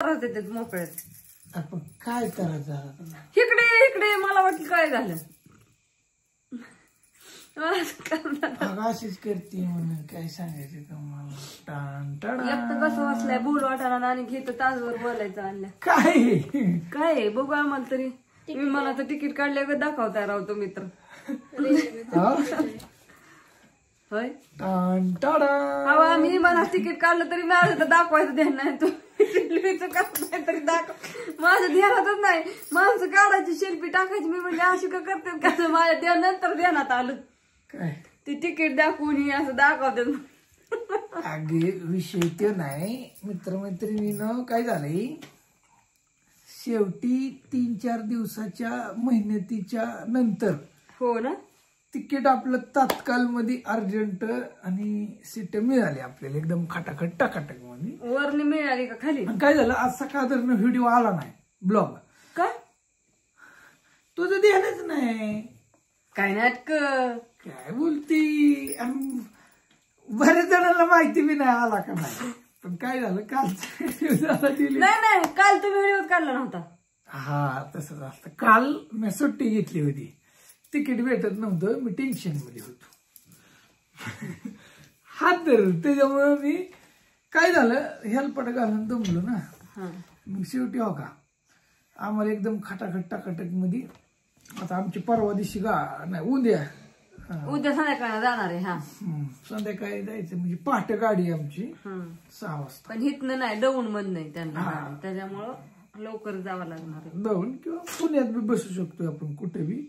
देतात मोकळ्यात. आपण काय करायचं इकडे इकडे मला वाटलं काय झालं. अशीच करते म्हणून काय सांगायचं तुम्हाला. एकटं कसं वाचलंय बोल वाटाणा आणि घेत तासभर बोलायचं आणल्या काय बघू आम्हाला तरी. मला तर तिकीट काढल्या दाखवताय राव तो मित्र. होय आम्ही मला तिकीट काढलं तरी माझं तर दाखवायचं ध्यान नाही. तू तरी दाखव माझं ध्यानातच नाही. माणसं काढायची शिल्पी टाकायची. मी म्हणजे अशी का करते का माझ्या त्यानंतर ध्यानात आलं काय ती तिकीट दाखवून असं दाखवतात. अगे विषय ते नाही मित्रमैत्रिणीनं काय झालंय शेवटी 3-4 दिवसाच्या मेहनतीच्या नंतर हो ना तिकीट आपलं तात्काळ मध्ये अर्जंट आणि सीट मिळाली आपल्याला एकदम खटाखट टाकाटक मध्ये. वरनी मिळाली का खाली. काय झालं आज सकाळधरनं व्हिडिओ आला नाही ब्लॉग. काय तुझं ध्यानच नाही. काय नाटक काय बोलती. बऱ्याच जणांना माहिती बी नाही आला का नाही. पण काय झालं काल नाही काल तुम्ही व्हिडिओ काढला नव्हता. हा तसंच असतं. काल मी सुट्टी घेतली होती. तिकीट भेटत नव्हतं. मी टेन्शन मध्ये होतो. हात धरलं त्याच्यामुळे मी काय झालं हेल्पट घालून दमलो ना. मग शेवटी हो का आम्हाला एकदम खटाखट टाकाटक मध्ये. आता आमची परवा दिवशी नाही उद्या संध्याकाळी जाणार आहे. हा संध्याकाळी जायचं म्हणजे पहाटे गाडी आमची 6 वाजता. पण हिथनं नाही दौंड मध नाही त्यांना त्याच्यामुळं लवकर जावं लागणार आहे. दौंड किंवा पुण्यात बी बसू शकतो आपण कुठे बी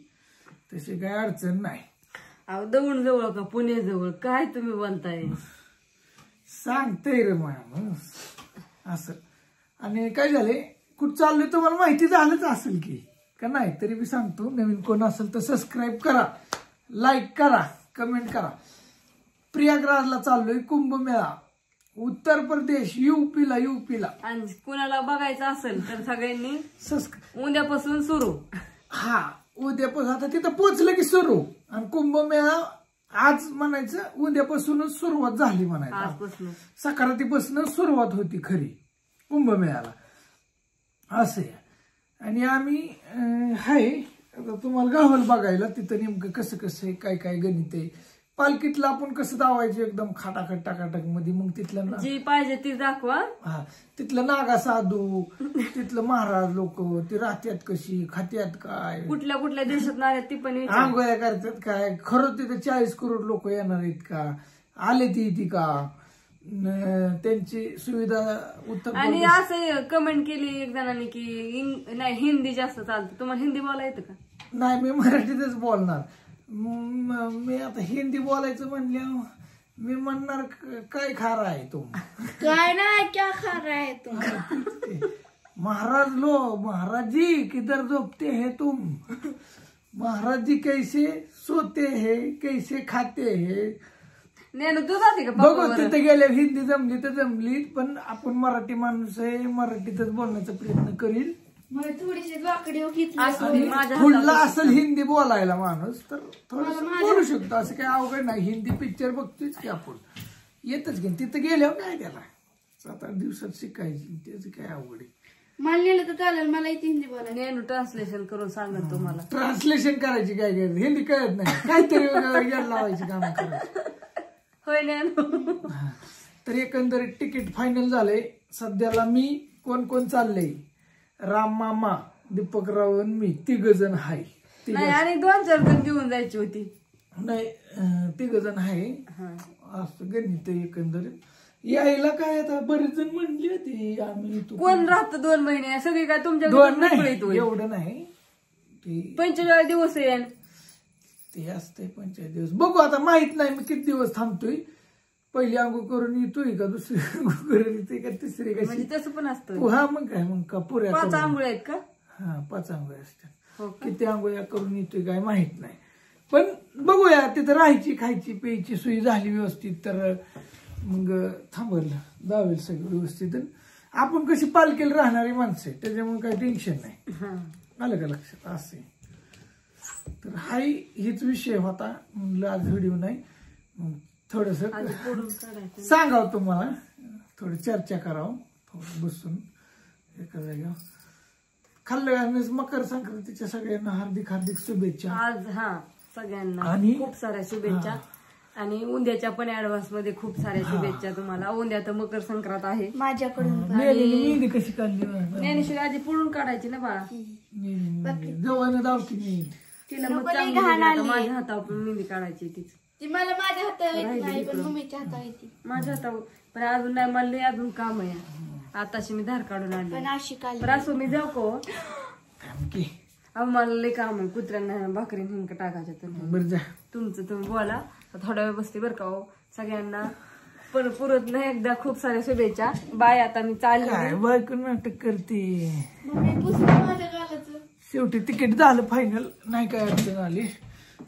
तशी काही अडचण नाही. अहो दौंड जवळ का पुणे जवळ काय तुम्ही बनताय सांगतय रे माणूस असं. आणि काय झाले कुठं चाललोय तुम्हाला माहिती झालंच असेल की का नाही तरी मी सांगतो. नवीन कोण असेल तर सबस्क्राईब करा, लाईक करा, कमेंट करा. प्रयागराजला चाललोय कुंभमेळा उत्तर प्रदेश यूपीला. आणि कुणाला बघायचं असेल तर सगळ्यांनी उद्यापासून सुरू. हा उद्यापासून आता तिथं पोहोचलं की सुरू. आणि कुंभमेळा आज म्हणायचं उद्यापासूनच सुरुवात झाली म्हणायचं. सकारातीपासून सुरुवात होती खरी कुंभमेळ्याला असे. आणि आम्ही हाय तुम्हाला गावाला बघायला तिथं नेमकं कसं कसं काय काय गणित आहे. पालखीतलं आपण कसं दावायचं एकदम खाटाखट टाकाटक मध्ये. मग तिथलं जी पाहिजे ती दाखवा. हा तिथलं नागा साधू तिथलं महाराज लोक ती राहत्यात कशी खात्यात काय कुठल्या कुठल्या देशात नाही ती पण आंघोळ्या करतात काय. खरं तिथं 40 करोड लोक येणार आहेत का आले ती का त्यांची सुविधा उत्तर. आणि असं कमेंट केली एक जणांनी की नाही हिंदी जास्त चालतं. तुम्हाला हिंदी बोलायला येतं का. नाही मी मराठीतच बोलणार. मी आता हिंदी बोलायचं म्हणलं मी म्हणणार काय खारा आहे तुम काय नाही क्या खारा है तुम. महाराज जी किधर झोपते हैं तुम. महाराज जी कैसे सोते हैं कैसे खाते हैं. तू जाते का बघू तिथे गेले हिंदी जमली तर जमली. पण आपण मराठी माणूस आहे मराठीतच बोलण्याचा प्रयत्न करील. थोडीशी वाकडी फुडला असेल हिंदी बोलायला माणूस तर थोडस बोलू शकतो. असं काही अवघड नाही. हिंदी पिक्चर बघतोच की आपण येतच घेऊन तिथं गेल्यावर काय त्याला 7-8 दिवसात शिकायची त्याचं काय अवघड आहे. मला लिहिलं तर चालेल. मला इथे हिंदी बोलायला ट्रान्सलेशन करून सांगत तुम्हाला. ट्रान्सलेशन करायची काय करायचं हिंदी कळत नाही काहीतरी लावायची काम करायची होय. तर एकंदरीत तिकीट फायनल झालंय. सध्याला मी कोण चाललंय राम मामा दीपकराव मी 3 जण आहे. आणि 2-4 जण घेऊन जायची होती. नाही 3 जण आहे असं गणित एकंदरीत. यायला काय आता बरेच जण म्हणली होती आम्ही कोण राहतं 2 महिने सगळी काय तुमच्या 2 नाही एवढं नाही. 45 दिवस येईल ते असते 45 दिवस. बघू आता माहित नाही मी किती दिवस थांबतोय. पहिली अंघोळ करून येतोय का दुसरी अंघोळ करून येतोय का तिसरी का म्हणजे तसं पण असतं. हा मग काय मग का पुऱ्या 5 आंघोळ आहेत का. हा 5 आंघोळ असतात. किती आंघोळ्या करून येतोय काय माहित नाही. पण बघूया तिथं राहायची खायची प्यायची सोयी झाली व्यवस्थित तर मग थांबल जावेल सगळं व्यवस्थित. आपण कशी पालखीला राहणारी माणसं आहे त्याच्यामुळे काही टेन्शन नाही. आलं का लक्षात असे. तर हाय हीच विषय होता म्हणलं आज व्हिडिओ नाही थोडस सांगावं तुम्हाला थोडी चर्चा करावं थोडं बसून एका जागेवर खाल्लं. आणि मकर संक्रांतीच्या सगळ्यांना हार्दिक हार्दिक शुभेच्छा आज. सगळ्यांना आणि खूप साऱ्या शुभेच्छा. आणि उद्याच्या पण ऍडव्हान्स मध्ये खूप साऱ्या शुभेच्छा तुम्हाला. उद्या तर मकर संक्रांत आहे माझ्याकडून मेहंदी कशी काढली ज्ञानेश्वरी आधी पुढून काढायची ना बाळा. जवळ धावती मी तिला मग चांगली मेहंदी आता माझ्या हातावर पण मेहंदी काढायची तीच. ती मला माझ्या हातावर येत नाही पण मम्मीच्या हातावर येते. माझ्या हातावर पण अजून नाही. मला लय अजून काम आहे. आताशी मी धार काढून आणली. पण अशी काढली. पण असं मी जाऊ को की अहो मला लय काम आहे. कुत्र्यांना भाकरी हिंक टाकायच्या तुम्ही. बरं जा तुमचं तुम्ही बोला. थोडा वेळ बसते बरं का हो. सगळ्यांना पण पुरत नाही एकदा खूप साऱ्या शुभेच्छा. बाय. आता मी चालली. काय बायको नाटक करते. मम्मी पुसलं माझ्या गालाचं. शेवटी तिकीट झालं फायनल. नाही काय अडचण आली.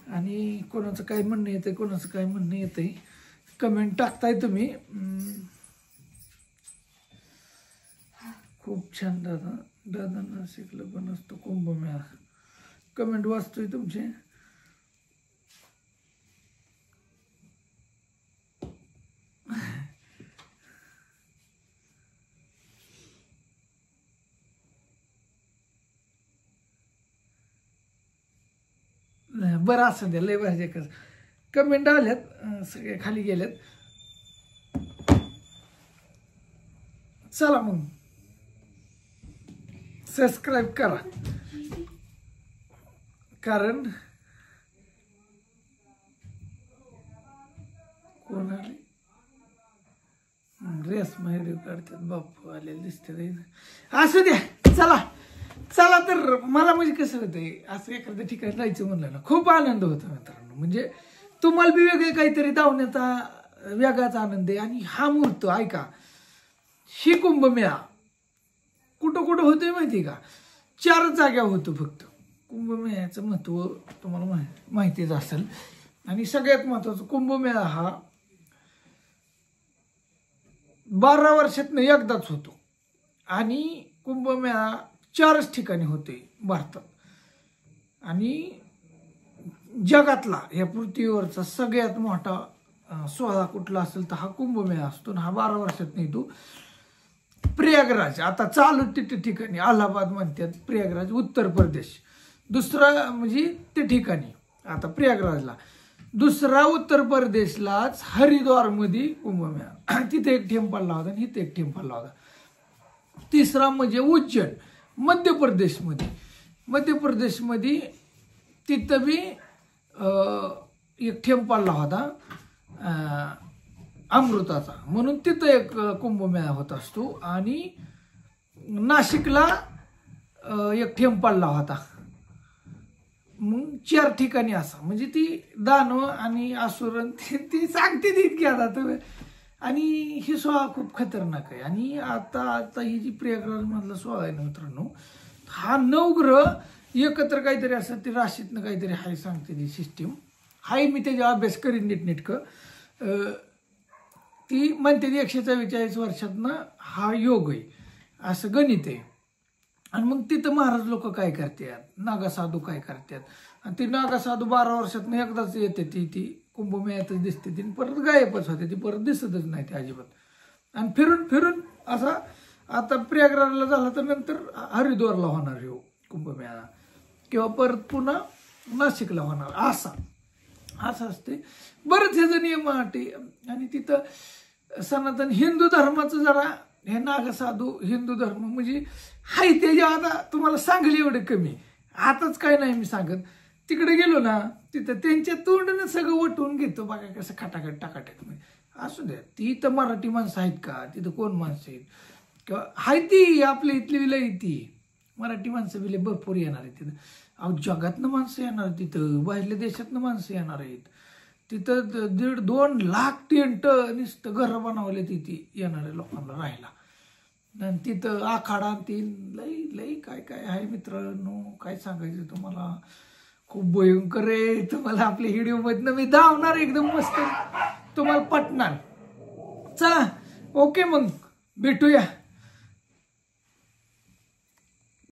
आणि कोणाचं काय म्हणणं येतंय कोणाचं काय म्हणणं येतंय कमेंट टाकताय तुम्ही. खूप छान दादा. दादांना शिकलं पण असतो कुंभमेळा. कमेंट वाचतोय तुमचे. बरं असं द्या. लय भाजी कमेंट आल्यात सगळे खाली गेल्यात. चला मग सबस्क्राईब करा. कारण कोण आले ड्रेस व्हिडिओ काढतात. बापू आले दिसते. असू द्या. चला तर मला म्हणजे कसं होतंय असं एखाद्या ठिकाणी जायचं म्हणलं ना खूप आनंद होतो मित्रांनो. म्हणजे तुम्हाला बी वेगळे काहीतरी धावण्याचा वेगळाच आनंद आहे. आणि हा मुहूर्त ऐका. ही कुंभमेळा कुठं कुठं होतोय माहिती का. 4 जाग्यावर होतो फक्त. कुंभमेळ्याचं महत्व तुम्हाला माहितीच असेल. आणि सगळ्यात महत्वाचं कुंभमेळा हा 12 वर्षातनं एकदाच होतो. आणि कुंभमेळा 4च ठिकाणी होते भारतात. आणि जगातला या पृथ्वीवरचा सगळ्यात मोठा सोहळा कुठला असेल तर हा कुंभमेळा असतो. हा 12 वर्षात नाही. तो प्रयागराज आता चालू तिथे ठिकाणी अलाहाबाद म्हणतात. प्रयागराज उत्तर प्रदेश. दुसरा म्हणजे ते ठिकाणी आता प्रयागराजला. दुसरा उत्तर प्रदेशलाच हरिद्वार मध्ये कुंभमेळा. तिथे एक थेंब पडला होता आणि इथे एक थेंब पडला होता. तिसरा म्हणजे उज्जैन मध्य प्रदेशमध्ये. मध्य प्रदेशमध्ये तिथं बी एक थेंब पडला होता अमृताचा. म्हणून तिथं एक कुंभमेळा होत असतो. आणि नाशिकला एक थेंब पडला होता. मग 4 ठिकाणी असा म्हणजे ती दानव आणि असुर ती सांगते तितकी आता तुम्ही. आणि ही सोहळा खूप खतरनाक आहे. आणि आता ही जी प्रयागराज मधला सोहळा आहे ना मित्रांनो हा 9 ग्रह एकत्र काहीतरी असं ते राशीतनं काहीतरी हाय सांगते ती सिस्टीम हाय. मी त्याचा अभ्यास करीन नीटनेटकं. ती म्हणते 144 वर्षातनं हा योग आहे असं गणित आहे. आणि मग तिथं महाराज लोक काय करतात नागासाधू काय करतात. आणि ती नागासाधू 12 वर्षातनं एकदाच येते. ती कुंभमेळ्यातच दिसते. ती परत गायबच होते. ती परत दिसतच नाही ती अजिबात. आणि फिरून फिरून असा आता प्रयागराजला झाला तर नंतर हरिद्वारला होणार हो कुंभमेळा. किंवा परत पुन्हा नाशिकला होणार असं असते. बरंच हे जण नियम अटी. आणि तिथं सनातन हिंदू धर्माचं जरा हे नागसाधू हिंदू धर्म म्हणजे हाय ते जे आता तुम्हाला सांगले एवढे कमी. आताच काय नाही मी सांगत. तिकडे गेलो ना तिथं त्यांच्या तोंडानं सगळं वटवून घेतो. बघा कसं खटाखट टाकाटक म्हणजे असू द्या. ती तर मराठी माणसं आहेत का. तिथं कोण माणसं आहेत किंवा हाय ती आपल्या इथली विलय ती मराठी माणसं विलय भरपूर येणार आहेत तिथं. अहो जगातनं माणसं येणार तिथं. बाहेरल्या देशातनं माणसं येणार आहेत तिथं. 1.5-2 लाख टेंट नुसतं घरं बनवले तिथे येणाऱ्या लोकांना राहायला. आणि तिथं आखाडा ती लई काय काय आहे मित्रांनो. काय सांगायचं तुम्हाला. खूप भयंकर आहे. तुम्हाला आपल्या व्हिडिओ मधनं मी धावणार एकदम मस्त तुम्हाला पटणार. चला ओके मग भेटूया.